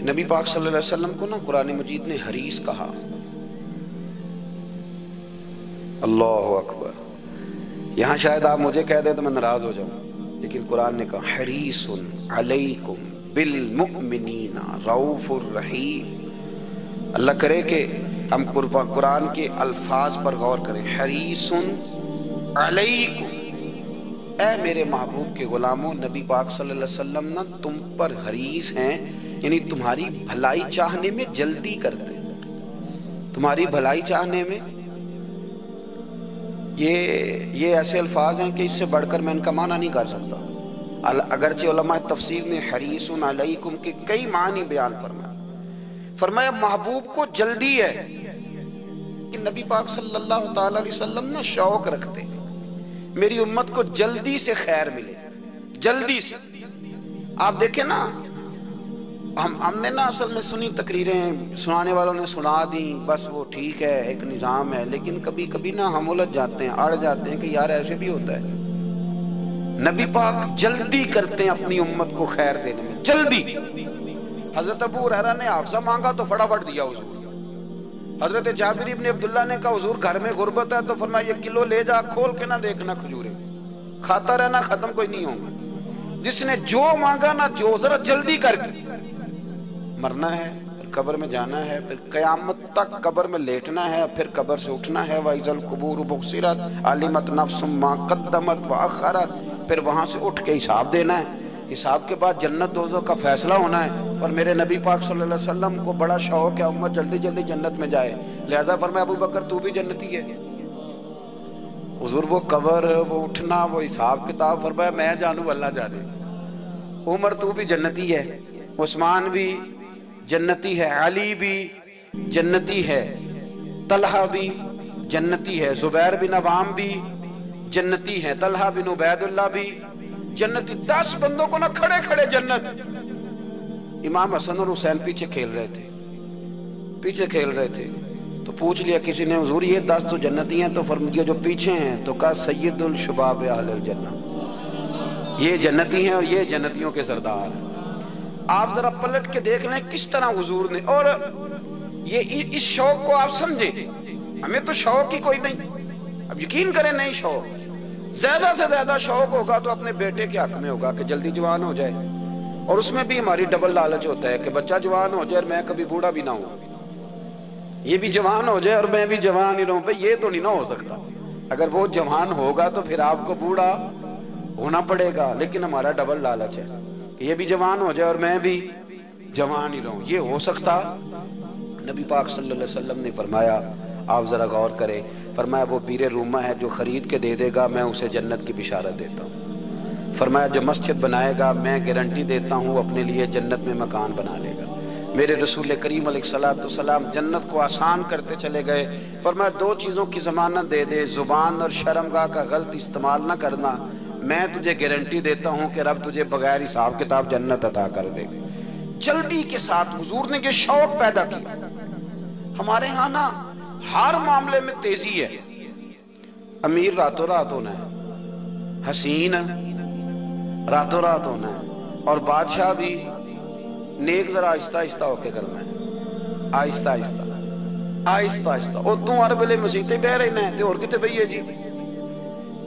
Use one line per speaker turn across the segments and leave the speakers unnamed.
نبی پاک صلی اللہ علیہ وسلم کو نا قرآن مجید نے حریص کہا. اللہ اکبر. یہاں شاید آپ مجھے کہہ دیں تو میں ناراض ہو جاؤں، لیکن قرآن نے کہا حریص علیکم بالمؤمنین رؤوف الرحیم. اللہ کرے کہ ہم قرآن کے الفاظ پر غور کریں. حریص علیکم، اے میرے محبوب کے غلاموں، نبی پاک صلی اللہ علیہ وسلم نا تم پر حریص ہیں، یعنی تمہاری بھلائی چاہنے میں جلدی کرتے، تمہاری بھلائی چاہنے میں. یہ ایسے الفاظ ہیں کہ اس سے بڑھ کر میں ان کا معنی نہیں کر سکتا. اگرچہ علماء تفسیر نے حریص علیکم کے کئی معنی بیان فرمایا محبوب کو جلدی ہے کہ نبی پاک صلی اللہ تعالی علیہ وسلم نے شوق رکھتے میری امت کو جلدی سے خیر ملے، جلدی سے. آپ دیکھیں نا، ہم نے نا اصل میں سنی تقریریں، سنانے والوں نے سنا دیں، بس وہ ٹھیک ہے، ایک نظام ہے، لیکن کبھی کبھی نا ہم الجھ جاتے ہیں، اڑ جاتے ہیں کہ یار ایسے بھی ہوتا ہے. نبی پاک جلدی کرتے ہیں اپنی امت کو خیر دینے میں، جلدی. حضرت ابو ہریرہ نے حافظہ مانگا تو فٹافٹ دیا حضور. حضرت جابر ابن عبداللہ نے کہا حضور گھر میں غربت ہے تو فرمایا یہ کلو لے جا، کھول کے نہ دیکھنا کھجوریں، کھاتا رہنا، ختم کوئی نہیں ہوگا. جس نے جو مانگا نا، جو ذرا جلدی کر کے. مرنا ہے، پھر قبر میں جانا ہے، پھر قیامت تک قبر میں لیٹنا ہے، پھر قبر سے اٹھنا ہے. وَإِذَا الْقُبُورُ بُعْثِرَتْ عَلِمَتْ نَفْسٌ مَا قَدَّمَتْ وَأَخَّرَتْ. پھر وہاں سے اٹھ کے حساب دینا ہے. حساب کے بعد جنت دوزخ کا فیصلہ ہونا ہے. اور میرے نبی پاک صلی اللہ علیہ وسلم کو بڑا شوق ہے امت جلدی جلدی جنت میں جائے، لہذا فرمایا ابو بکر تو بھی جنتی ہے. حضور وہ قبر، وہ اٹھنا، وہ حساب کتاب، فرمایا میں جانوں اللہ جانے. عمر تو بھی جنتی ہے، عثمان بھی جنتی ہے، علی بھی جنتی ہے، طلحہ بھی جنتی ہے، زبیر بن عوام بھی جنتی ہے، طلحہ بن عبید اللہ بھی جنتی. 10 بندوں کو نہ کھڑے کھڑے جنت. امام حسن اور حسین پیچھے کھیل رہے تھے تو پوچھ لیا کسی نے حضور یہ 10 تو جنتی ہیں، تو فرمایا جو پیچھے ہیں، تو کہا سید الشباب اہل الجنہ، یہ جنتی ہیں اور یہ جنتیوں کے سردار ہیں. آپ ذرا پلٹ کے دیکھ لیں کس طرح حضور نے، اور یہ اس شوق کو آپ سمجھیں. ہمیں تو شوق ہی کوئی نہیں، اب یقین کریں نہیں شوق. زیادہ سے زیادہ شوق ہوگا تو اپنے بیٹے کے حق میں ہوگا کہ جلدی جوان ہو جائے، اور اس میں بھی ہماری ڈبل لالچ ہوتا ہے کہ بچہ جوان ہو جائے اور میں کبھی بوڑھا بھی نہ ہوں، یہ بھی جوان ہو جائے اور میں بھی جوان ہی رہوں. بھئی یہ تو نہیں نہ ہو سکتا. اگر وہ جوان ہوگا تو پھر آپ کو بوڑھا ہونا پڑے گا، لیکن ہمارا ڈبل لالچ ہے کہ یہ بھی جوان ہو جائے اور میں بھی جوان ہی رہوں. یہ ہو سکتا؟ نبی پاک صلی اللہ علیہ وسلم نے فرمایا، آپ ذرا غور کریں، فرمایا وہ بیر رومہ ہے جو خرید کے دے دے گا میں اسے جنت کی بشارت دیتا ہوں. فرمایا جو مسجد بنائے گا میں گارنٹی دیتا ہوں اپنے لیے جنت میں مکان بنا لے گا. میرے رسول کریم علیہ السلام جنت کو آسان کرتے چلے گئے. فرمایا 2 چیزوں کی ضمانت دے دے، زبان اور شرمگاہ کا غلط استعمال نہ کرنا، میں تجھے گارنٹی دیتا ہوں کہ رب تجھے بغیر حساب کتاب جنت عطا کر دے گا. جلدی کے ساتھ حضور نے یہ شوق پیدا کیا. ہمارے ہاں نا ہر معاملے میں تیزی ہے. امیر راتوں رات ہونا ہے، حسین راتوں رات ہونا ہے، اور بادشاہ بھی نیک ذرا آہستہ آہستہ ہو کے کرنا ہے، آہستہ آہستہ آہستہ آہستہ. اور تو ہر ویلے مسیطے بہ رہنا ہے تو اور کتے بھئی ہے جی.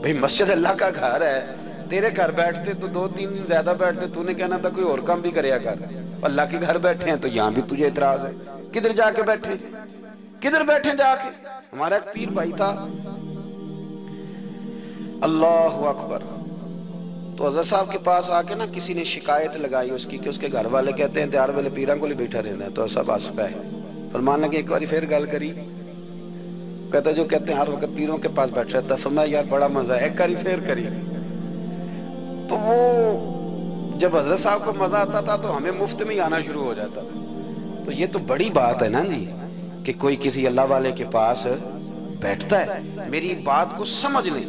بھئی مسجد اللہ کا گھر ہے، تیرے گھر بیٹھتے تو 2-3 دن زیادہ بیٹھتے، تو نے کہنا تھا کوئی اور کام بھی کریا کر. اللہ کے گھر بیٹھے ہیں تو یہاں بھی تجھے اعتراض ہے. کدھر جا کے بیٹھے، کدھر بیٹھے جا کے. ہمارا ایک پیر بھائی تھا، اللہ اکبر، تو حضرت صاحب کے پاس آ کے نا کسی نے شکایت لگائی اس کی کہ اس کے گھر والے کہتے ہیں تیار والے پیران کو لے بیٹھا رہنا ہے. تو سب ہنس پے، فرمان لگے ایک باری پھر گل کری. کہتا جو کہتے ہیں ہر وقت پیروں کے پاس بیٹھ رہتا. فرمایا یار بڑا مزہ ہے، ایک باری پھر کری. تو وہ جب حضرت صاحب کو مزہ آتا تھا تو ہمیں مفت میں آنا شروع ہو جاتا تھا. تو یہ تو بڑی بات ہے نا جی کہ کوئی کسی اللہ والے کے پاس بیٹھتا ہے. میری بات کو سمجھ لیں،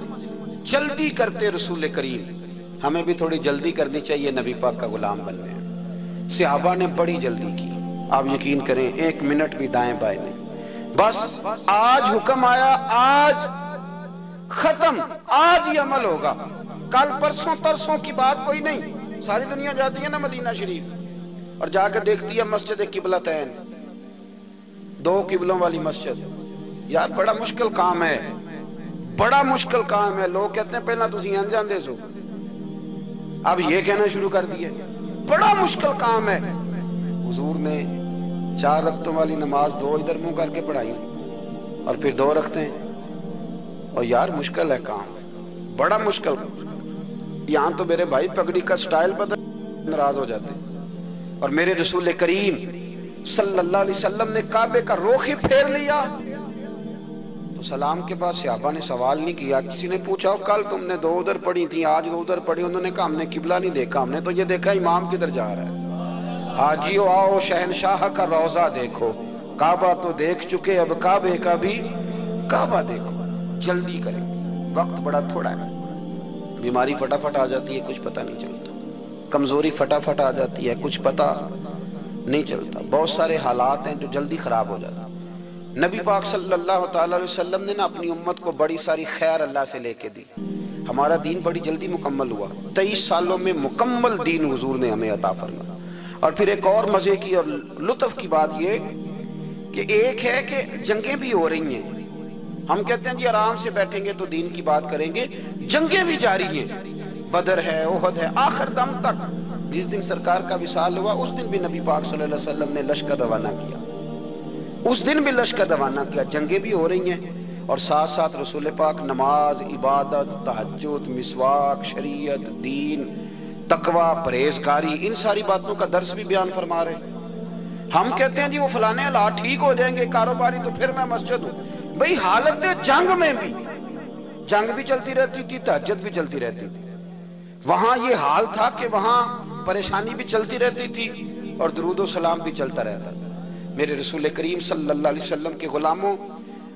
جلدی کرتے رسول کریم. ہمیں بھی تھوڑی جلدی کرنی چاہیے نبی پاک کا غلام بننے. صحابہ نے بڑی جلدی کی، آپ یقین کریں 1 منٹ بھی دائیں بائیں نہیں. بس آج حکم آیا، آج ختم، آج ہی عمل ہوگا، کل پرسوں ترسوں کی بات کوئی نہیں. ساری دنیا جاتی ہے نا مدینہ شریف، اور جا کے دیکھتی ہے مسجد قبلتین، 2 قبلوں والی مسجد۔ یار بڑا مشکل کام ہے، بڑا مشکل کام ہے۔ لوگ کہتے ہیں پہلا تسی انجان دے سو، اب یہ کہنا شروع کر دیے بڑا مشکل کام ہے۔ حضور نے 4 رکعتوں والی نماز 2 ادھر منہ کر کے پڑھائی اور پھر 2 رکھتے ہیں۔ اور یار مشکل ہے کام، بڑا مشکل۔ یہاں تو میرے بھائی پگڑی کا سٹائل بدل ناراض ہو جاتے، اور میرے رسول کریم صلی اللہ علیہ وسلم نے کعبے کا رخ ہی پھیر لیا تو سلام کے بعد صحابہ نے سوال نہیں کیا۔ کسی نے پوچھا کل تم نے 2 ادھر پڑھی تھی، آج 2 ادھر پڑھی، انہوں نے کہا ہم نے قبلہ نہیں دیکھا، ہم نے تو یہ دیکھا امام کدھر جا رہا ہے۔ حاجیو آؤ شہنشاہ کا روضہ دیکھو، کعبہ تو دیکھ چکے، اب کعبے کا بھی کعبہ دیکھو۔ جلدی کریں، وقت بڑا تھوڑا ہے۔ بیماری فٹافٹ آ جاتی ہے، کچھ پتہ نہیں چلتا، کمزوری فٹافٹ آ جاتی ہے، کچھ پتہ نہیں چلتا، بہت سارے حالات ہیں جو جلدی خراب ہو جاتے ہیں۔ نبی پاک صلی اللہ تعالیٰ علیہ وسلم نے اپنی امت کو بڑی ساری خیر اللہ سے لے کے دی۔ ہمارا دین بڑی جلدی مکمل ہوا، 23 سالوں میں مکمل دین حضور نے ہمیں عطا فرمایا۔ اور پھر ایک اور مزے کی اور لطف کی بات یہ کہ ایک ہے کہ جنگیں بھی ہو رہی ہیں، ہم کہتے ہیں جی آرام سے بیٹھیں گے تو دین کی بات کریں گے، جنگیں بھی جاری ہیں، بدر ہے، احد ہے، آخر دم تک۔ جس دن سرکار کا وصال ہوا اس دن بھی نبی پاک صلی اللہ علیہ وسلم نے لشکر روانہ کیا، اس دن بھی لشکر روانہ کیا، جنگیں بھی ہو رہی ہیں، اور ساتھ ساتھ رسول پاک نماز، عبادت، تہجد، مسواک، شریعت، دین، تقوی، پرہیزگاری، ان ساری باتوں کا درس بھی بیان فرما رہے۔ ہم کہتے ہیں جی وہ فلانے حالات ٹھیک ہو جائیں گے کاروباری تو پھر میں مسجد ہوں۔ بھئی حالت جنگ میں بھی جنگ بھی چلتی رہتی تھی، تہجد بھی چلتی رہتی تھی، وہاں یہ حال تھا کہ وہاں پریشانی بھی چلتی رہتی تھی اور درود و سلام بھی چلتا رہتا تھا۔ میرے رسول کریم صلی اللہ علیہ وسلم کے غلاموں،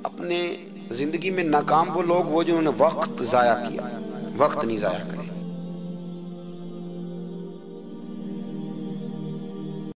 اپنے زندگی میں ناکام وہ لوگ وہ جنہوں نے وقت ضائع کیا، وقت نہیں ضائع کیا۔